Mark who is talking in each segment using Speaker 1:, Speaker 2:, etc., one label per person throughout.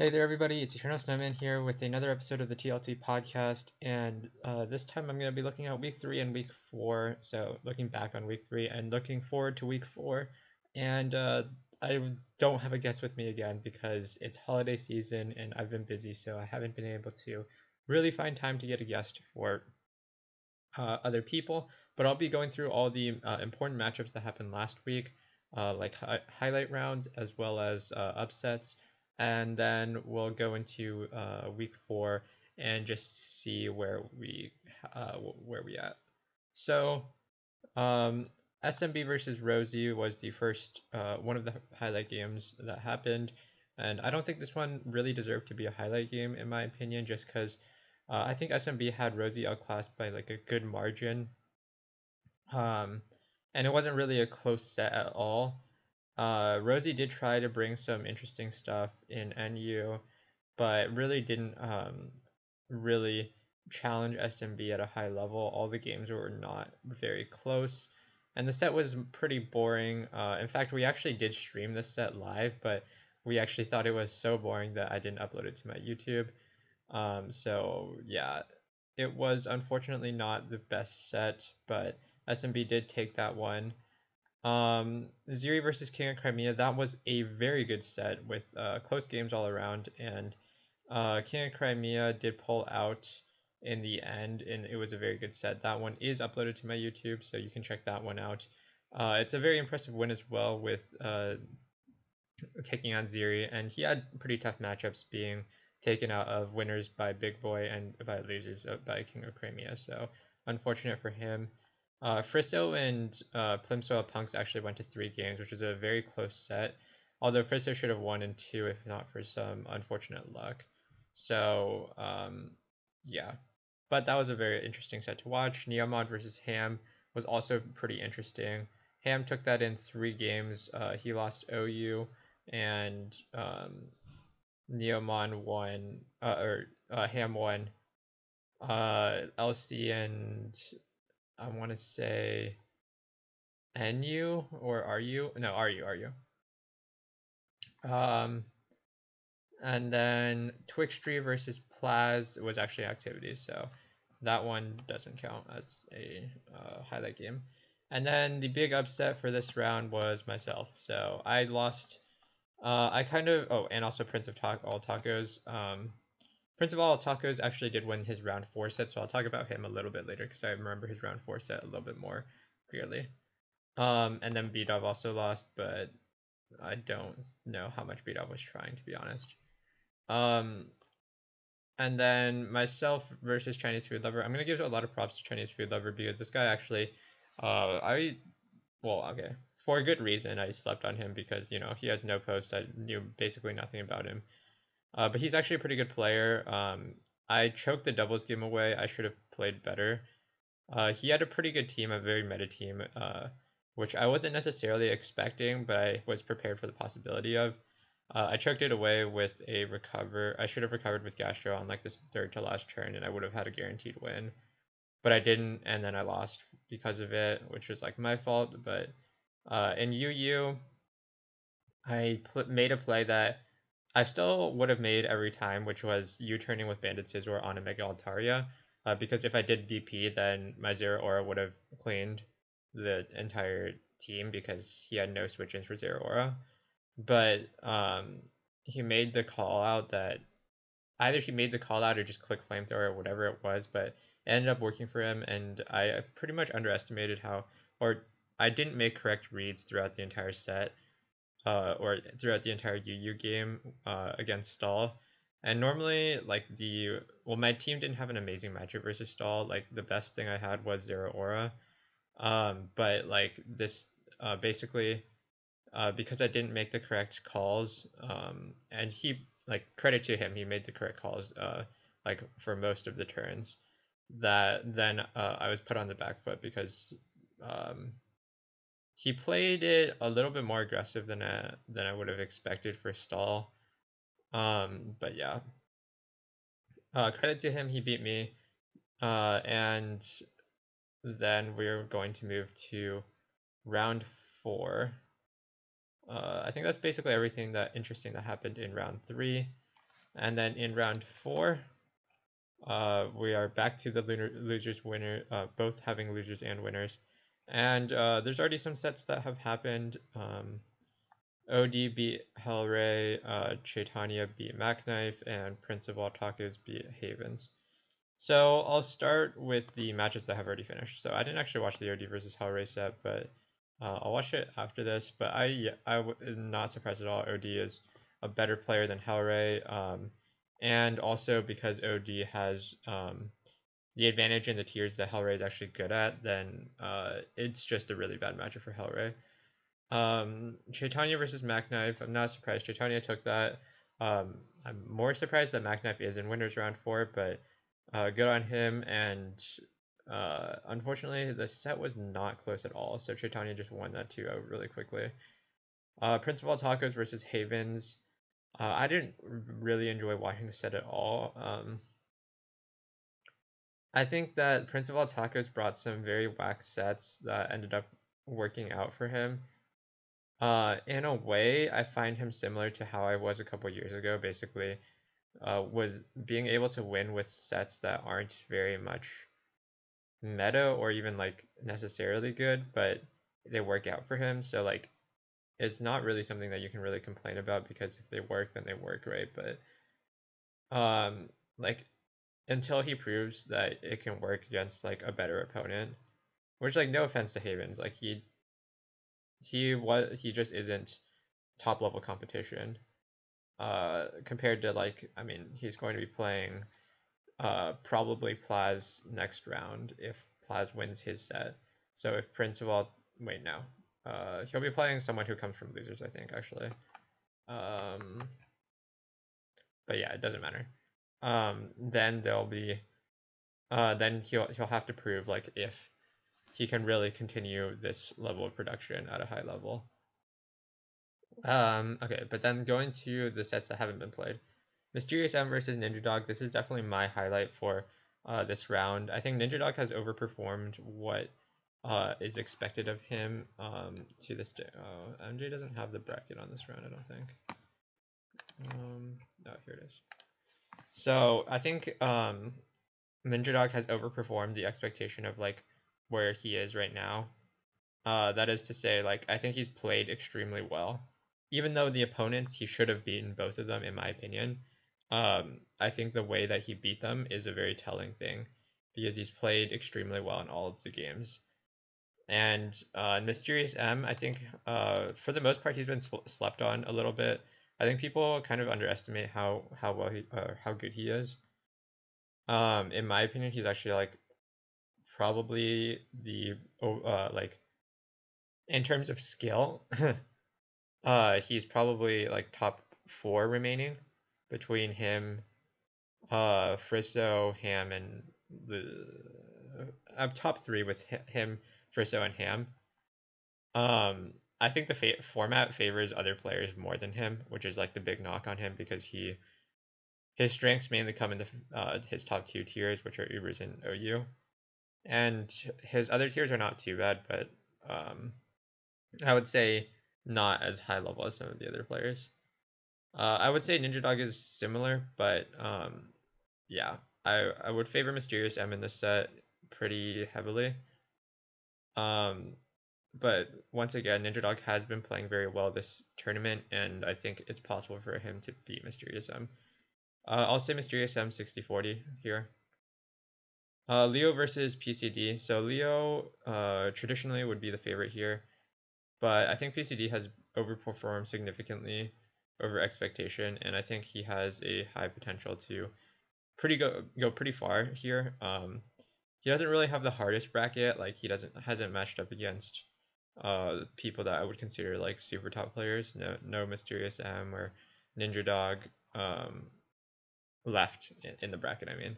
Speaker 1: Hey there, everybody. It's Eternal Snowman here with another episode of the TLT podcast. And this time I'm going to be looking at week 3 and week 4. So, looking back on week 3 and looking forward to week 4. And I don't have a guest with me again because it's holiday season and I've been busy. So, I haven't been able to really find time to get a guest for other people. But I'll be going through all the important matchups that happened last week, like highlight rounds as well as upsets, and then we'll go into week 4 and just see where we at. So um, SMB versus Rosie was the first one of the highlight games that happened, and I don't think this one really deserved to be a highlight game in my opinion, just because I think SMB had Rosie outclassed by like a good margin, um, and it wasn't really a close set at all. Rosie did try to bring some interesting stuff in NU, but really didn't really challenge SMB at a high level. All the games were not very close, and the set was pretty boring. In fact, we actually did stream this set live, but we actually thought it was so boring that I didn't upload it to my YouTube. So yeah, it was unfortunately not the best set, but SMB did take that one. Ziri versus King of Crimea, that was a very good set with close games all around, and King of Crimea did pull out in the end, and it was a very good set. That one is uploaded to my YouTube, so you can check that one out. It's a very impressive win as well with taking on Ziri, and he had pretty tough matchups being taken out of winners by Big Boy and by losers by King of Crimea, so unfortunate for him. Frisso and Plimsoil Punks actually went to 3 games, which is a very close set. Although Frisso should have won in 2 if not for some unfortunate luck. So, yeah. But that was a very interesting set to watch. Neomod versus Ham was also pretty interesting. Ham took that in 3 games. He lost OU, and Neomon won, Ham won LC and I want to say NU or RU? No, RU. Um, and then Twixtree versus Plaz was actually activities, so that one doesn't count as a highlight game. And then the big upset for this round was myself. So I lost. I kind of. Oh, and also Prince of All Tacos. Prince of All Tacos actually did win his round 4 set, so I'll talk about him a little bit later because I remember his round 4 set a little bit more clearly. And then B-Dub also lost, but I don't know how much B-Dub was trying, to be honest. Um, and then myself versus Chinese Food Lover. I'm gonna give a lot of props to Chinese Food Lover because this guy actually, okay, for a good reason. I slept on him because he has no post. I knew basically nothing about him. But he's actually a pretty good player. I choked the doubles game away. I should have played better. He had a pretty good team, a very meta team, which I wasn't necessarily expecting, but I was prepared for the possibility of. I choked it away with a recover. I should have recovered with Gastro on like this third to last turn, and I would have had a guaranteed win. But I didn't, and then I lost because of it, which was like my fault. But in UU, made a play that I still would have made every time, which was U-turning with Bandit Scizor on a Mega Altaria. Because if I did VP, then my Zero Aura would have cleaned the entire team because he had no switch-ins for Zero Aura. But he made the call out that either he made the call out or just click Flamethrower or whatever it was, but it ended up working for him, and I pretty much underestimated or I didn't make correct reads throughout the entire set or throughout the entire UU game against Stall. And normally, like my team didn't have an amazing matchup versus Stall. Like the best thing I had was Zero Aura. But like this, basically, because I didn't make the correct calls, and he like credit to him, he made the correct calls, like for most of the turns. That then I was put on the back foot because um, he played it a little bit more aggressive than I would have expected for Stall. But yeah, credit to him, he beat me. And then we're going to move to round 4. I think that's basically everything that interesting that happened in round 3. And then in round 4, we are back to the losers winner, both having losers and winners. And there's already some sets that have happened. OD beat Hellray, Chaitanya beat Mackknife, and Prince of All Tacos beat Havens. So I'll start with the matches that have already finished. So I didn't actually watch the OD versus Hellray set, but I'll watch it after this. But I'm not surprised at all. OD is a better player than Hellray, and also because OD has the advantage in the tiers that Hellray is actually good at, then it's just a really bad matchup for Hellray. Chaitanya versus Mackknife. I'm not surprised Chaitanya took that. I'm more surprised that Mackknife is in winners round 4, but good on him. And unfortunately, the set was not close at all, so Chaitanya just won that 2-0 really quickly. Prince of All Tacos versus Havens. I didn't really enjoy watching the set at all. I think that Prince of All Tacos brought some very whack sets that ended up working out for him. In a way, I find him similar to how I was a couple years ago. Basically, was being able to win with sets that aren't very much meta or even like necessarily good, but they work out for him. So like, it's not really something that you can really complain about because if they work, then they work, right? But like until he proves that it can work against like a better opponent, which like no offense to Havens, like he just isn't top level competition. Compared to like I mean he's going to be playing probably Plaz next round if Plaz wins his set. So if Prince of All wait no, he'll be playing someone who comes from losers I think actually. Um, but yeah, it doesn't matter. Then there'll be then he'll have to prove like if he can really continue this level of production at a high level. Okay, but then going to the sets that haven't been played. Mysterious M versus Ninja Dog. This is definitely my highlight for this round. I think Ninja Dog has overperformed what is expected of him to this day. Oh, MJ doesn't have the bracket on this round, I don't think. Oh, here it is. So I think Ninja Dog has overperformed the expectation of like where he is right now. That is to say, like I think he's played extremely well, even though the opponents he should have beaten both of them in my opinion. I think the way that he beat them is a very telling thing because he's played extremely well in all of the games. And Mysterious M, I think for the most part he's been slept on a little bit. I think people kind of underestimate how well he how good he is. In my opinion, he's actually like probably the like in terms of skill, he's probably like top 4 remaining between him, Frisso, Ham, and the top 3 with him, Frisso, and Ham. I think the format favors other players more than him, which is like the big knock on him because his strengths mainly come in his top 2 tiers, which are Ubers and OU, and his other tiers are not too bad, but I would say not as high level as some of the other players. I would say Ninja Dog is similar, but yeah, I would favor Mysterious M in this set pretty heavily. But once again, Ninja Dog has been playing very well this tournament, and I think it's possible for him to beat Mysterious M. I'll say Mysterious M 60-40 here. Leo versus PCD. So Leo traditionally would be the favorite here, but I think PCD has overperformed significantly over expectation, and I think he has a high potential to go pretty far here. He doesn't really have the hardest bracket. Like he hasn't matched up against people that I would consider like super top players. No Mysterious M or Ninja Dog left in the bracket. I mean,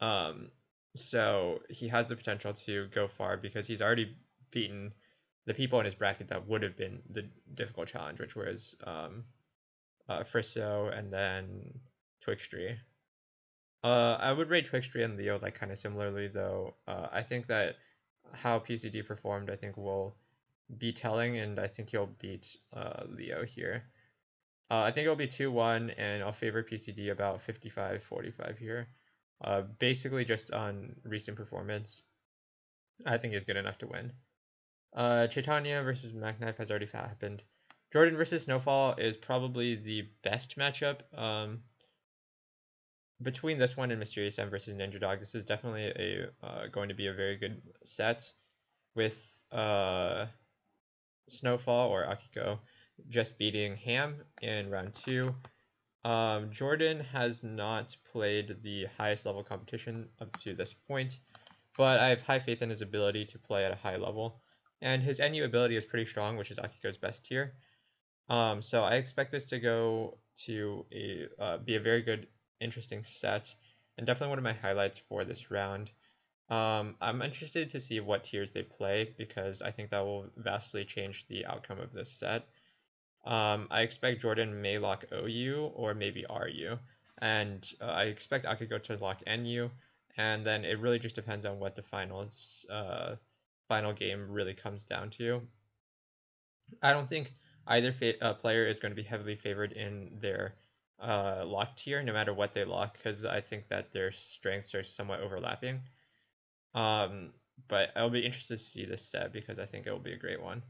Speaker 1: um, so he has the potential to go far because he's already beaten the people in his bracket that would have been the difficult challenge, which was Frisso and then Twixtree. I would rate Twixtree and Leo like kind of similarly, though. I think that how PCD performed, I think will be telling, and I think he'll beat Leo here. I think it'll be 2-1, and I'll favor PCD about 55-45 here. Basically just on recent performance, I think is good enough to win. Chaitanya versus MacKnife has already happened. Jordan versus Snowfall is probably the best matchup. Between this one and Mysterious M versus Ninja Dog, this is definitely going to be a very good set with Snowfall or Akiko just beating Ham in round 2. Jordan has not played the highest level competition up to this point, but I have high faith in his ability to play at a high level. And his NU ability is pretty strong, which is Akiko's best tier. So I expect this to go to be a very good, interesting set, and definitely one of my highlights for this round. I'm interested to see what tiers they play because I think that will vastly change the outcome of this set. I expect Jordan may lock OU or maybe RU, and I expect Akiko to lock NU, and then it really just depends on what the final game really comes down to. I don't think either player is going to be heavily favored in their lock tier, no matter what they lock, because I think that their strengths are somewhat overlapping. Um, but I'll be interested to see this set because I think it will be a great one.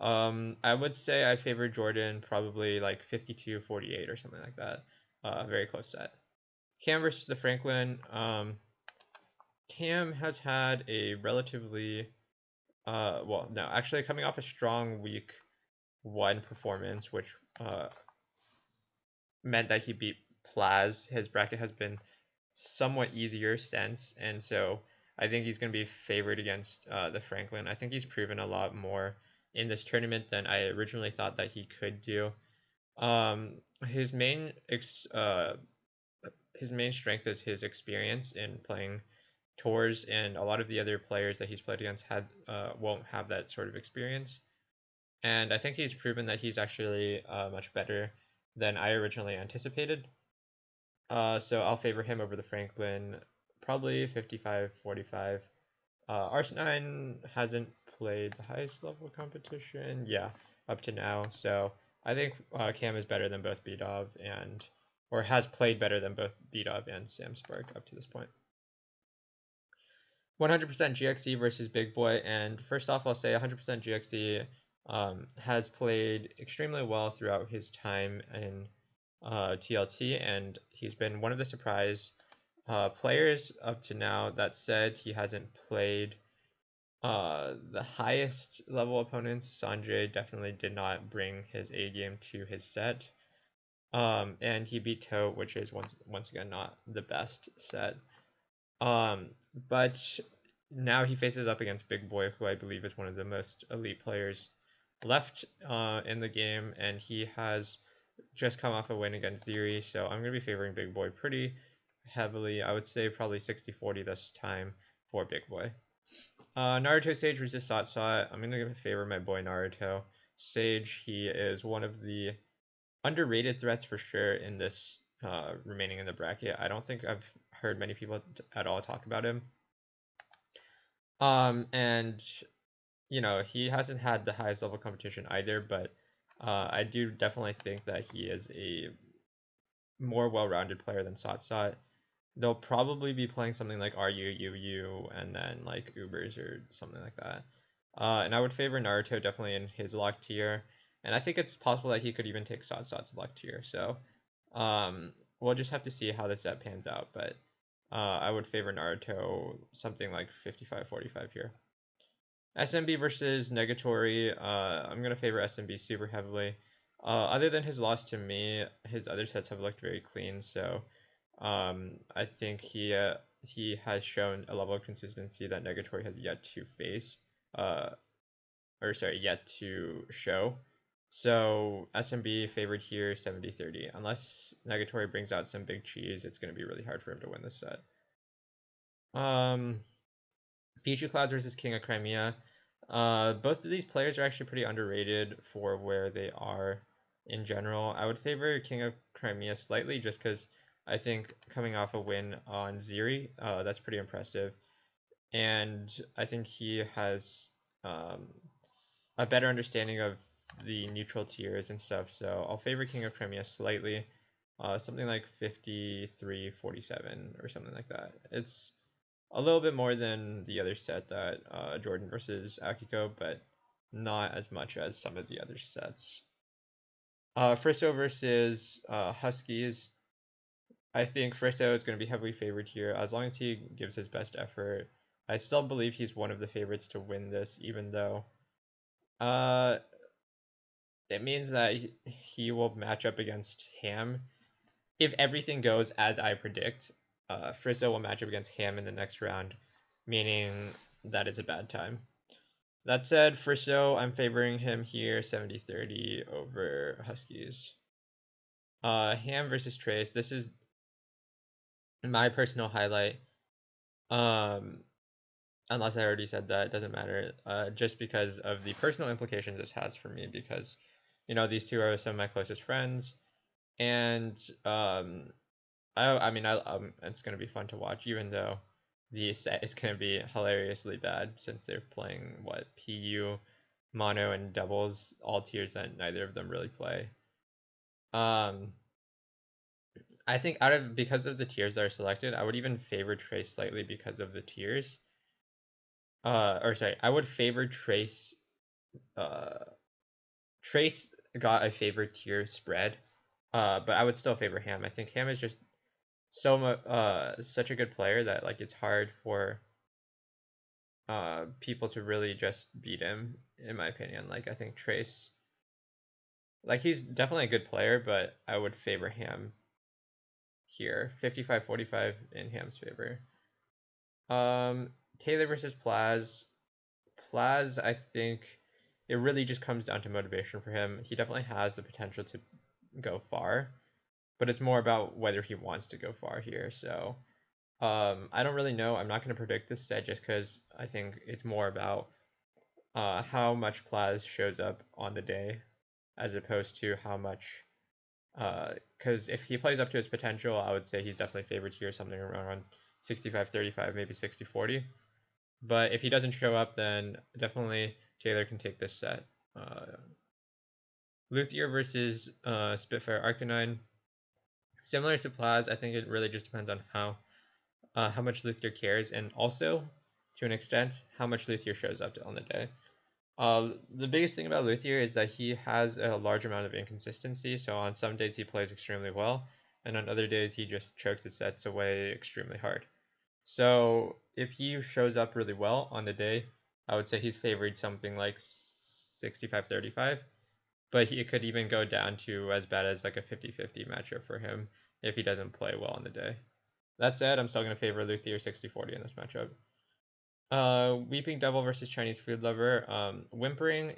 Speaker 1: I would say I favor Jordan probably like 52-48 or something like that. Very close set. Cam versus the Franklin. Cam has had a relatively well, no, actually coming off a strong week 1 performance, which meant that he beat Plaz. His bracket has been somewhat easier since, and so I think he's going to be favored against the Franklin. I think he's proven a lot more in this tournament than I originally thought that he could do. Um, his main his main strength is his experience in playing tours, and a lot of the other players that he's played against won't have that sort of experience. And I think he's proven that he's actually much better than I originally anticipated. So I'll favor him over the Franklin, probably 55-45. Arsenine hasn't played the highest level competition, yeah, up to now. So I think Cam is better than both BDov or has played better than both BDov and Sam Spark up to this point. 100% GXE versus Big Boy, and first off, I'll say 100% GXE has played extremely well throughout his time in TLT, and he's been one of the surprise players up to now. That said, he hasn't played the highest level opponents. Sanjay definitely did not bring his A game to his set. And he beat Toe, which is once again not the best set. But now he faces up against Big Boy, who I believe is one of the most elite players left in the game, and he has just come off a win against Ziri, so I'm going to be favoring Big Boy pretty heavily. I would say probably 60-40 this time for Big Boy. Naruto Sage versus Satsat. I'm going to favor my boy Naruto. Sage, he is one of the underrated threats for sure in this remaining in the bracket. I don't think I've heard many people at all talk about him. And you know, he hasn't had the highest level competition either, but I do definitely think that he is a more well-rounded player than Satsat. They'll probably be playing something like RU, UU, and then like Ubers or something like that. And I would favor Naruto definitely in his lock tier, and I think it's possible that he could even take Satsat's lock tier. So we'll just have to see how this set pans out, but I would favor Naruto something like 55-45 here. SMB versus Negatory. I'm going to favor SMB super heavily. Other than his loss to me, his other sets have looked very clean, so I think he has shown a level of consistency that Negatory has yet to face, yet to show. So SMB favored here 70-30. Unless Negatory brings out some big cheese, it's going to be really hard for him to win this set. Pichu Clouds versus King of Crimea. Both of these players are actually pretty underrated for where they are in general. I would favor King of Crimea slightly just because I think coming off a win on Ziri, that's pretty impressive. And I think he has a better understanding of the neutral tiers and stuff, so I'll favor King of Crimea slightly, something like 53-47 or something like that. It's a little bit more than the other set that Jordan versus Akiko, but not as much as some of the other sets. Frisso versus Huskies. I think Frisso is going to be heavily favored here as long as he gives his best effort. I still believe he's one of the favorites to win this, even though uh, it means that he will match up against Ham. If everything goes as I predict, Frisso will match up against Ham in the next round, meaning that is a bad time. That said, Frisso, I'm favoring him here 70-30 over Huskies. Ham versus Trace. This is my personal highlight. Unless I already said that, it doesn't matter. Just because of the personal implications this has for me, because these two are some of my closest friends, and I mean, it's gonna be fun to watch, even though the set is gonna be hilariously bad since they're playing what PU, mono, and doubles, all tiers that neither of them really play. I think because of the tiers that are selected, I would even favor Trace slightly because of the tiers. Or sorry, I would favor Trace. Uh, Trace got a favored tier spread, but I would still favor Ham. I think Ham is just such a good player that like it's hard for people to really just beat him, in my opinion. Like I think Trace, like he's definitely a good player, but I would favor Ham here. 55-45 in Ham's favor. Taylor versus Plaz. Plaz, I think it really just comes down to motivation for him. He definitely has the potential to go far, but it's more about whether he wants to go far here. So I don't really know. I'm not going to predict this set just because I think it's more about how much Plaz shows up on the day as opposed to how much. Because if he plays up to his potential, I would say he's definitely favored here, something around 65-35, maybe 60-40. But if he doesn't show up, then definitely Taylor can take this set. Luthier versus Spitfire Arcanine. Similar to Plaz, I think it really just depends on how much Luthier cares, and also, to an extent, how much Luthier shows up on the day. The biggest thing about Luthier is that he has a large amount of inconsistency, so on some days he plays extremely well, and on other days he just chokes his sets away extremely hard. So if he shows up really well on the day, I would say he's favored something like 65-35, but it could even go down to as bad as like a 50-50 matchup for him if he doesn't play well on the day. That said, I'm still going to favor Luthier 60-40 in this matchup. Weeping Devil versus Chinese Food Lover. Whimpering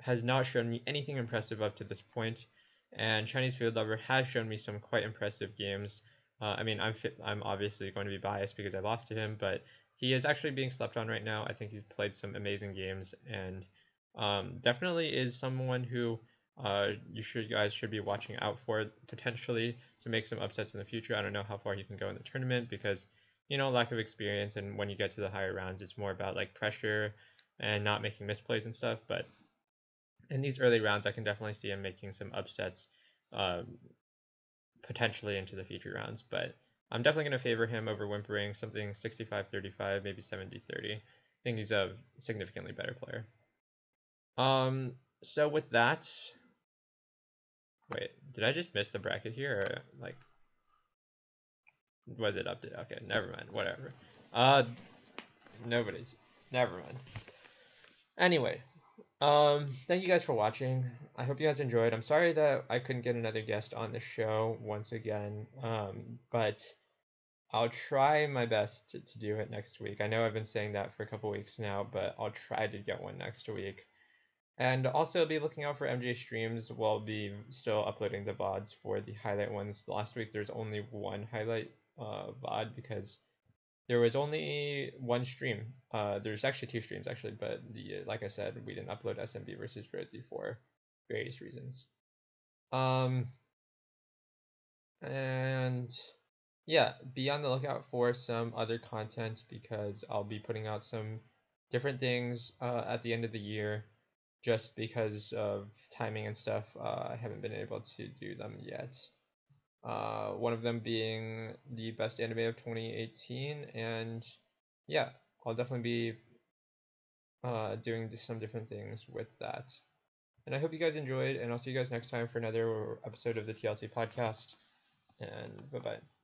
Speaker 1: has not shown me anything impressive up to this point, and Chinese Food Lover has shown me some quite impressive games. I mean, I'm obviously going to be biased because I lost to him, but he is actually being slept on right now. I think he's played some amazing games, and definitely is someone who guys should be watching out for potentially to make some upsets in the future. I don't know how far he can go in the tournament because lack of experience, and when you get to the higher rounds, it's more about like pressure and not making misplays and stuff. But in these early rounds, I can definitely see him making some upsets, potentially into the future rounds. But I'm definitely going to favor him over Whimpering, something 65-35, maybe 70-30. I think he's a significantly better player. So with that, wait, did I just miss the bracket here, or like, was it updated? Okay, never mind, whatever. Nobody's, never mind. Anyway, thank you guys for watching. I hope you guys enjoyed. I'm sorry that I couldn't get another guest on the show once again, but I'll try my best to do it next week. I know I've been saying that for a couple weeks now, but I'll try to get one next week. And also be looking out for MJ streams. We'll be still uploading the VODs for the highlight ones. Last week there's only one highlight VOD because there was only one stream. There's actually two streams actually, but like I said, we didn't upload SMB versus Rosie for various reasons. And yeah, be on the lookout for some other content because I'll be putting out some different things at the end of the year. just because of timing and stuff. I haven't been able to do them yet. One of them being the best anime of 2018, and yeah, I'll definitely be doing some different things with that. And I hope you guys enjoyed, and I'll see you guys next time for another episode of the TLT podcast. And bye bye.